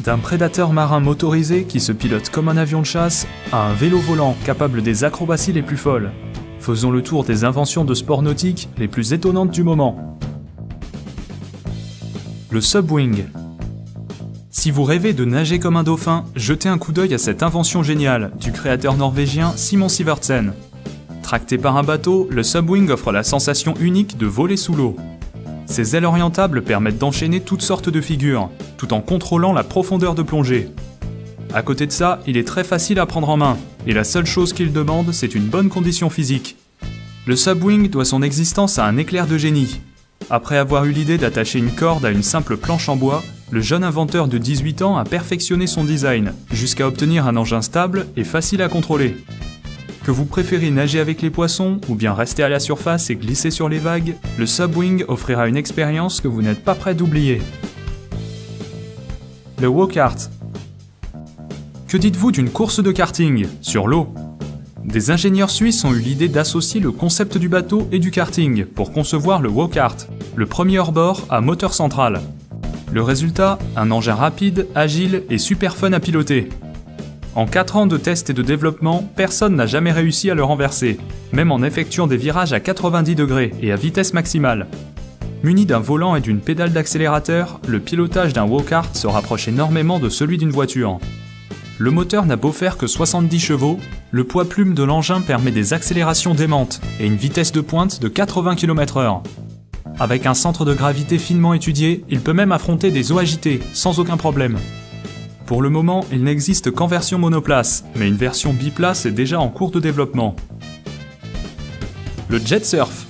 D'un prédateur marin motorisé qui se pilote comme un avion de chasse, à un vélo volant capable des acrobaties les plus folles. Faisons le tour des inventions de sport nautique les plus étonnantes du moment. Le Subwing. Si vous rêvez de nager comme un dauphin, jetez un coup d'œil à cette invention géniale du créateur norvégien Simon Sivertsen. Tracté par un bateau, le Subwing offre la sensation unique de voler sous l'eau. Ses ailes orientables permettent d'enchaîner toutes sortes de figures, tout en contrôlant la profondeur de plongée. À côté de ça, il est très facile à prendre en main, et la seule chose qu'il demande, c'est une bonne condition physique. Le Subwing doit son existence à un éclair de génie. Après avoir eu l'idée d'attacher une corde à une simple planche en bois, le jeune inventeur de 18 ans a perfectionné son design, jusqu'à obtenir un engin stable et facile à contrôler. Que vous préférez nager avec les poissons ou bien rester à la surface et glisser sur les vagues, le Subwing offrira une expérience que vous n'êtes pas prêt d'oublier. Le Go-Kart. Que dites-vous d'une course de karting sur l'eau? Des ingénieurs suisses ont eu l'idée d'associer le concept du bateau et du karting pour concevoir le Go-Kart, le premier hors-bord à moteur central. Le résultat, un engin rapide, agile et super fun à piloter. En 4 ans de tests et de développement, personne n'a jamais réussi à le renverser, même en effectuant des virages à 90 degrés et à vitesse maximale. Muni d'un volant et d'une pédale d'accélérateur, le pilotage d'un go-kart se rapproche énormément de celui d'une voiture. Le moteur n'a beau faire que 70 chevaux, le poids plume de l'engin permet des accélérations démentes et une vitesse de pointe de 80 km/h. Avec un centre de gravité finement étudié, il peut même affronter des eaux agitées, sans aucun problème. Pour le moment, il n'existe qu'en version monoplace, mais une version biplace est déjà en cours de développement. Le jet surf.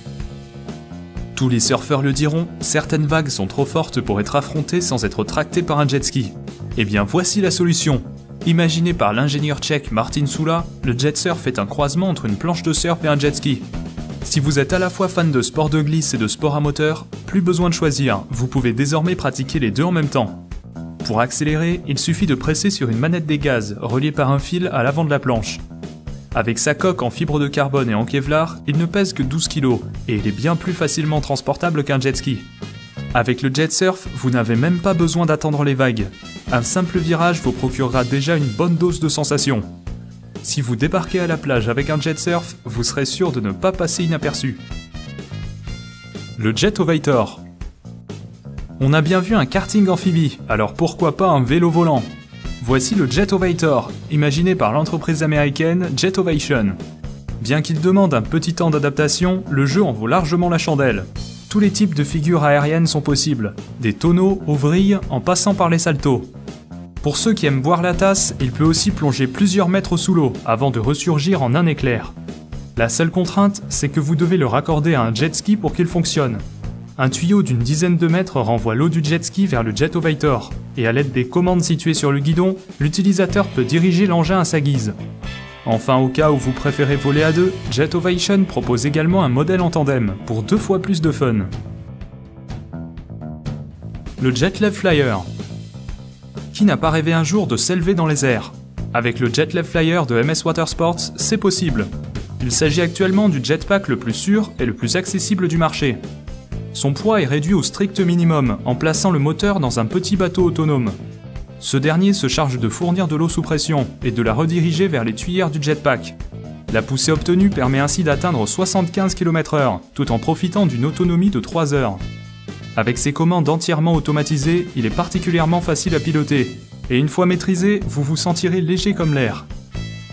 Tous les surfeurs le diront, certaines vagues sont trop fortes pour être affrontées sans être tractées par un jet ski. Eh bien voici la solution. Imaginé par l'ingénieur tchèque Martin Sula, le jet surf est un croisement entre une planche de surf et un jet ski. Si vous êtes à la fois fan de sport de glisse et de sport à moteur, plus besoin de choisir, vous pouvez désormais pratiquer les deux en même temps. Pour accélérer, il suffit de presser sur une manette des gaz, reliée par un fil à l'avant de la planche. Avec sa coque en fibre de carbone et en Kevlar, il ne pèse que 12 kg, et il est bien plus facilement transportable qu'un jet ski. Avec le jet surf, vous n'avez même pas besoin d'attendre les vagues. Un simple virage vous procurera déjà une bonne dose de sensation. Si vous débarquez à la plage avec un jet surf, vous serez sûr de ne pas passer inaperçu. Le Jetovator. On a bien vu un karting amphibie, alors pourquoi pas un vélo volant? Voici le Jetovator, imaginé par l'entreprise américaine Jetovation. Bien qu'il demande un petit temps d'adaptation, le jeu en vaut largement la chandelle. Tous les types de figures aériennes sont possibles, des tonneaux aux vrilles en passant par les saltos. Pour ceux qui aiment boire la tasse, il peut aussi plonger plusieurs mètres sous l'eau avant de ressurgir en un éclair. La seule contrainte, c'est que vous devez le raccorder à un jet ski pour qu'il fonctionne. Un tuyau d'une dizaine de mètres renvoie l'eau du jet ski vers le Jetovator, et à l'aide des commandes situées sur le guidon, l'utilisateur peut diriger l'engin à sa guise. Enfin, au cas où vous préférez voler à deux, Jetovation propose également un modèle en tandem, pour 2 fois plus de fun. Le Jetlev Flyer. Qui n'a pas rêvé un jour de s'élever dans les airs? Avec le Jetlev Flyer de MS Watersports, c'est possible. Il s'agit actuellement du jetpack le plus sûr et le plus accessible du marché. Son poids est réduit au strict minimum en plaçant le moteur dans un petit bateau autonome. Ce dernier se charge de fournir de l'eau sous pression et de la rediriger vers les tuyères du jetpack. La poussée obtenue permet ainsi d'atteindre 75 km/h, tout en profitant d'une autonomie de 3 heures. Avec ses commandes entièrement automatisées, il est particulièrement facile à piloter, et une fois maîtrisé, vous vous sentirez léger comme l'air.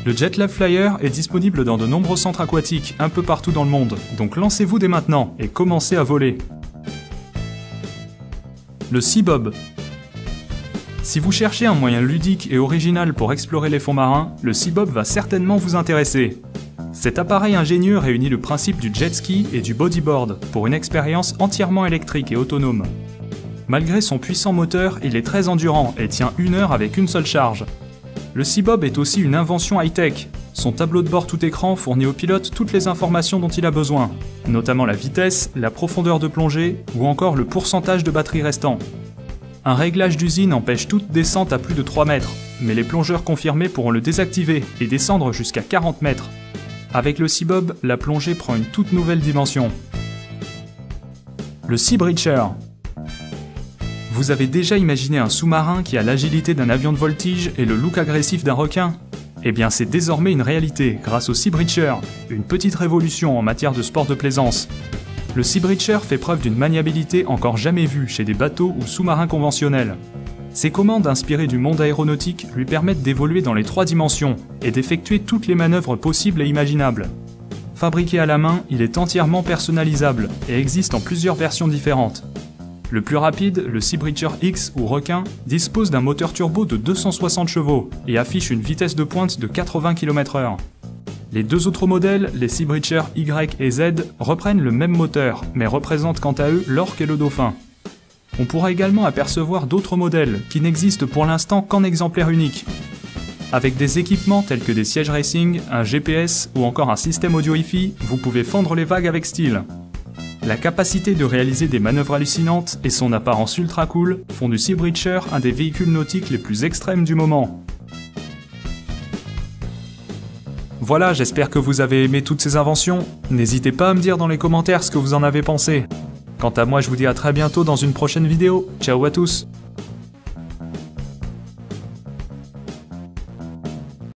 Le Jetlev Flyer est disponible dans de nombreux centres aquatiques un peu partout dans le monde, donc lancez-vous dès maintenant et commencez à voler. Le Seabob. Si vous cherchez un moyen ludique et original pour explorer les fonds marins, le Seabob va certainement vous intéresser. Cet appareil ingénieux réunit le principe du jet ski et du bodyboard pour une expérience entièrement électrique et autonome. Malgré son puissant moteur, il est très endurant et tient 1 heure avec une seule charge. Le Seabob est aussi une invention high-tech. Son tableau de bord tout écran fournit au pilote toutes les informations dont il a besoin, notamment la vitesse, la profondeur de plongée ou encore le pourcentage de batterie restant. Un réglage d'usine empêche toute descente à plus de 3 mètres, mais les plongeurs confirmés pourront le désactiver et descendre jusqu'à 40 mètres. Avec le Seabob, la plongée prend une toute nouvelle dimension. Le Sea Breacher. Vous avez déjà imaginé un sous-marin qui a l'agilité d'un avion de voltige et le look agressif d'un requin? Eh bien c'est désormais une réalité grâce au Sea Breacher, une petite révolution en matière de sport de plaisance. Le Sea Breacher fait preuve d'une maniabilité encore jamais vue chez des bateaux ou sous-marins conventionnels. Ses commandes inspirées du monde aéronautique lui permettent d'évoluer dans les 3 dimensions et d'effectuer toutes les manœuvres possibles et imaginables. Fabriqué à la main, il est entièrement personnalisable et existe en plusieurs versions différentes. Le plus rapide, le Sea Breacher X ou requin, dispose d'un moteur turbo de 260 chevaux et affiche une vitesse de pointe de 80 km/h. Les 2 autres modèles, les Sea Breacher Y et Z, reprennent le même moteur, mais représentent quant à eux l'orque et le dauphin. On pourra également apercevoir d'autres modèles, qui n'existent pour l'instant qu'en exemplaire unique. Avec des équipements tels que des sièges racing, un GPS ou encore un système audio Hi-Fi, vous pouvez fendre les vagues avec style. La capacité de réaliser des manœuvres hallucinantes et son apparence ultra cool font du Sea Breacher un des véhicules nautiques les plus extrêmes du moment. Voilà, j'espère que vous avez aimé toutes ces inventions. N'hésitez pas à me dire dans les commentaires ce que vous en avez pensé. Quant à moi, je vous dis à très bientôt dans une prochaine vidéo. Ciao à tous!